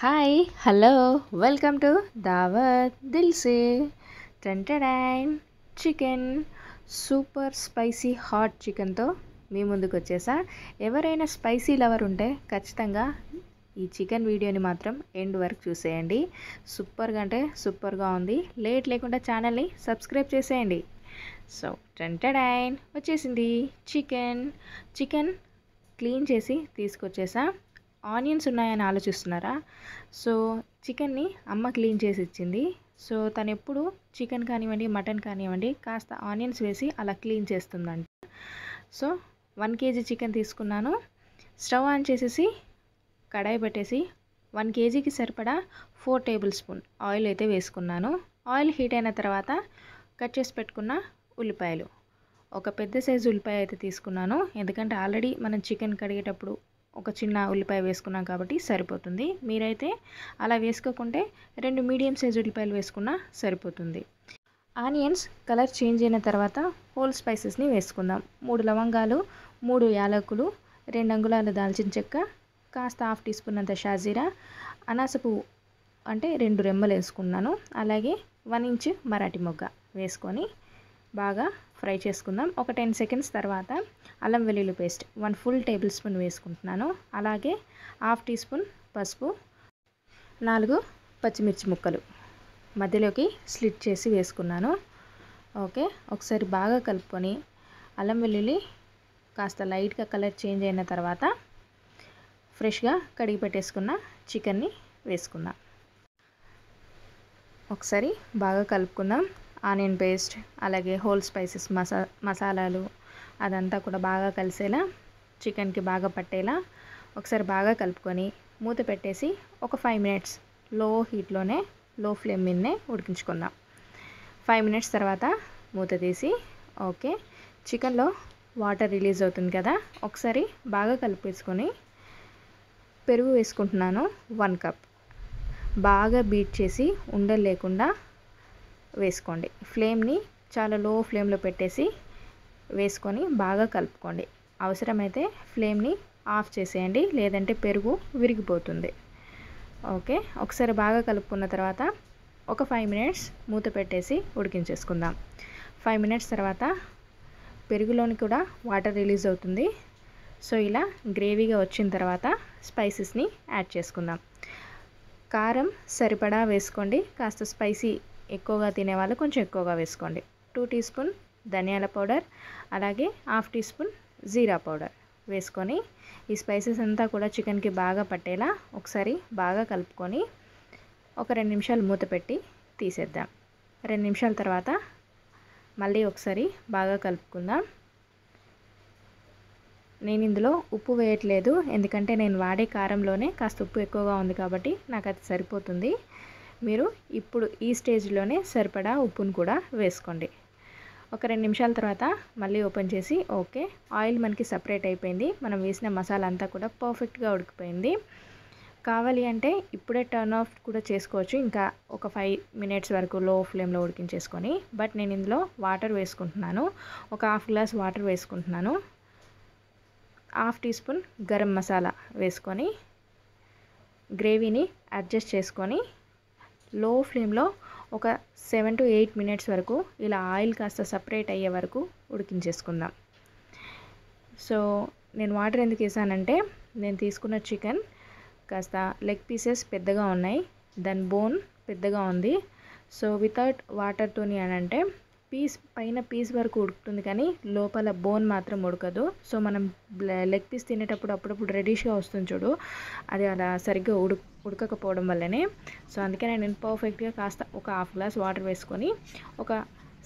Hi hello welcome to దావత్ దిల్సే టెంటడైన్ chicken super spicy hot చికెన్తో మీ ముందుకు వచ్చేసా. ఎవరైనా స్పైసీ లవర్ ఉంటే ఖచ్చితంగా ఈ చికెన్ వీడియోని మాత్రం ఎండ్ వరకు చూసేయండి. సూపర్గా అంటే సూపర్గా ఉంది. లేట్ లేకుండా ఛానల్ని సబ్స్క్రైబ్ చేసేయండి. సో టెంటడైన్ వచ్చేసింది చికెన్ క్లీన్ చేసి తీసుకొచ్చేసా. ఆనియన్స్ ఉన్నాయని ఆలోచిస్తున్నారా? సో చికెన్ని అమ్మ క్లీన్ చేసి ఇచ్చింది. సో తను ఎప్పుడు చికెన్ కానివ్వండి మటన్ కానివ్వండి కాస్త ఆనియన్స్ వేసి అలా క్లీన్ చేస్తుందంట. సో 1 kg చికెన్ తీసుకున్నాను. స్టవ్ ఆన్ చేసేసి కడాయి పెట్టేసి 1 kgకి సరిపడా 4 టేబుల్ స్పూన్ ఆయిల్ అయితే వేసుకున్నాను. ఆయిల్ హీట్ అయిన తర్వాత కట్ చేసి పెట్టుకున్న ఉల్లిపాయలు, ఒక పెద్ద సైజు ఉల్లిపాయ అయితే తీసుకున్నాను. ఎందుకంటే ఆల్రెడీ మనం చికెన్ కడిగేటప్పుడు ఒక చిన్న ఉల్లిపాయ వేసుకున్నాం కాబట్టి సరిపోతుంది. మీరైతే అలా వేసుకోకుంటే 2 మీడియం సైజు ఉల్లిపాయలు వేసుకున్నా సరిపోతుంది. ఆనియన్స్ కలర్ చేంజ్ అయిన తర్వాత హోల్ స్పైసెస్ని వేసుకుందాం. 3 లవంగాలు, 3 యాలకులు, 2 అంగుళాల దాల్చిన చెక్క, కాస్త 1/2 టీ స్పూన్ అంత షాజీరా, అనాస పువ్వు అంటే 2 రెమ్మలు వేసుకున్నాను. అలాగే 1 ఇంచ్ మరాఠీ మొగ్గ వేసుకొని బాగా ఫ్రై చేసుకుందాం. ఒక 10 సెకండ్స్ తర్వాత అల్లం వెల్లుల్లి పేస్ట్ 1 ఫుల్ టేబుల్ స్పూన్ వేసుకుంటున్నాను. అలాగే 1/2 టీ స్పూన్ పసుపు, 4 పచ్చిమిర్చి ముక్కలు మధ్యలోకి స్లిట్ చేసి వేసుకున్నాను. ఓకే, ఒకసారి బాగా కలుపుకొని అల్లం వెల్లుల్లి కాస్త లైట్గా కలర్ చేంజ్ అయిన తర్వాత ఫ్రెష్గా కడిగి పెట్టేసుకున్న చికెన్ని వేసుకుందాం. ఒకసారి బాగా కలుపుకుందాం. ఆనియన్ పేస్ట్ అలాగే హోల్ స్పైసెస్ మసాలాలు అదంతా కూడా బాగా కలిసేలా చికెన్కి బాగా పట్టేలా ఒకసారి బాగా కలుపుకొని మూత పెట్టేసి ఒక 5 మినిట్స్ లో ఫ్లేమ్ మీదనే ఉడికించుకుందాం. 5 మినిట్స్ తర్వాత మూత తీసి ఓకే చికెన్లో వాటర్ రిలీజ్ అవుతుంది కదా, ఒకసారి బాగా కలిపేసుకొని పెరుగు వేసుకుంటున్నాను. 1 కప్ బాగా బీట్ చేసి ఉండలు లేకుండా వేసుకోండి. ఫ్లేమ్ని చాలా లో ఫ్లేమ్లో పెట్టేసి వేసుకొని బాగా కలుపుకోండి. అవసరమైతే ఫ్లేమ్ని ఆఫ్ చేసేయండి, లేదంటే పెరుగు విరిగిపోతుంది. ఓకే, ఒకసారి బాగా కలుపుకున్న తర్వాత ఒక 5 మినిట్స్ మూత పెట్టేసి ఉడికించేసుకుందాం. 5 మినిట్స్ తర్వాత పెరుగులోని కూడా వాటర్ రిలీజ్ అవుతుంది. సో ఇలా గ్రేవీగా వచ్చిన తర్వాత స్పైసెస్ని యాడ్ చేసుకుందాం. కారం సరిపడా వేసుకోండి. కాస్త స్పైసీ ఎక్కువగా తినేవాళ్ళు కొంచెం ఎక్కువగా వేసుకోండి. 2 టీ స్పూన్ ధనియాల పౌడర్, అలాగే 1/2 టీ స్పూన్ జీరా పౌడర్ వేసుకొని ఈ స్పైసెస్ అంతా కూడా చికెన్కి బాగా పట్టేలా ఒకసారి బాగా కలుపుకొని ఒక 2 నిమిషాలు మూత పెట్టి తీసేద్దాం. 2 నిమిషాల తర్వాత మళ్ళీ ఒకసారి బాగా కలుపుకుందాం. నేను ఇందులో ఉప్పు వేయట్లేదు, ఎందుకంటే నేను వాడే కారంలోనే కాస్త ఉప్పు ఎక్కువగా ఉంది కాబట్టి నాకు అది సరిపోతుంది. మీరు ఇప్పుడు ఈ స్టేజ్లోనే సరిపడా ఉప్పును కూడా వేసుకోండి. ఒక 2 నిమిషాల తర్వాత మళ్ళీ ఓపెన్ చేసి ఓకే ఆయిల్ మనకి సపరేట్ అయిపోయింది. మనం వేసిన మసాలా అంతా కూడా పర్ఫెక్ట్గా ఉడికిపోయింది. కావాలి అంటే ఇప్పుడే టర్న్ ఆఫ్ కూడా చేసుకోవచ్చు, ఇంకా ఒక 5 మినిట్స్ వరకు లో ఫ్లేమ్లో ఉడికించేసుకొని. బట్ నేను ఇందులో వాటర్ వేసుకుంటున్నాను. ఒక 1/2 గ్లాస్ వాటర్ వేసుకుంటున్నాను. 1/2 టీ స్పూన్ గరం మసాలా వేసుకొని గ్రేవీని అడ్జస్ట్ చేసుకొని లో ఫ్లేమ్లో ఒక 7 to 8 మినిట్స్ వరకు ఇలా ఆయిల్ కాస్త సపరేట్ అయ్యే వరకు ఉడికించేసుకుందాం. సో నేను వాటర్ ఎందుకు వేసానంటే నేను తీసుకున్న చికెన్ కాస్త లెగ్ పీసెస్ పెద్దగా ఉన్నాయి, దాని బోన్ పెద్దగా ఉంది. సో వితౌట్ వాటర్తోని అని అంటే పైన పీస్ వరకు ఉడుకుతుంది కానీ లోపల బోన్ మాత్రం ఉడకదు. సో మనం లెగ్ పీస్ తినేటప్పుడు అప్పుడప్పుడు రెడిష్గా వస్తుంది చూడు, అది అలా సరిగ్గా ఉడకకపోవడం వల్లనే. సో అందుకనే నేను పర్ఫెక్ట్గా కాస్త ఒక 1/2 గ్లాస్ వాటర్ వేసుకొని ఒక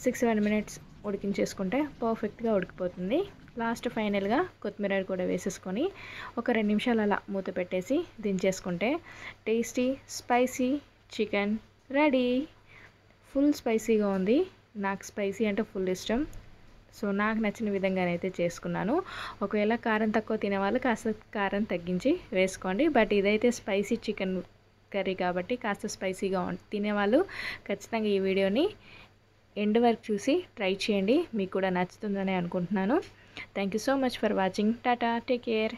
6-7 మినిట్స్ ఉడికించేసుకుంటే పర్ఫెక్ట్గా ఉడికిపోతుంది. లాస్ట్ ఫైనల్గా కొత్తిమీర కూడా వేసేసుకొని ఒక 2 నిమిషాలు అలా మూత పెట్టేసి దించేసుకుంటే tasty spicy chicken ready. Full స్పైసీగా ఉంది. నాకు స్పైసీ అంటే ఫుల్ ఇష్టం. సో నాకు నచ్చిన విధంగానైతే చేసుకున్నాను. ఒకవేళ కారం తక్కువ తినేవాళ్ళు కాస్త కారం తగ్గించి వేసుకోండి. బట్ ఇదైతే స్పైసీ చికెన్ కర్రీ కాబట్టి కాస్త స్పైసీగా తినేవాళ్ళు ఖచ్చితంగా ఈ వీడియోని ఎండ్ వరకు చూసి ట్రై చేయండి. మీకు కూడా నచ్చుతుందని అనుకుంటున్నాను. Thank you so much for watching. Tata, take care.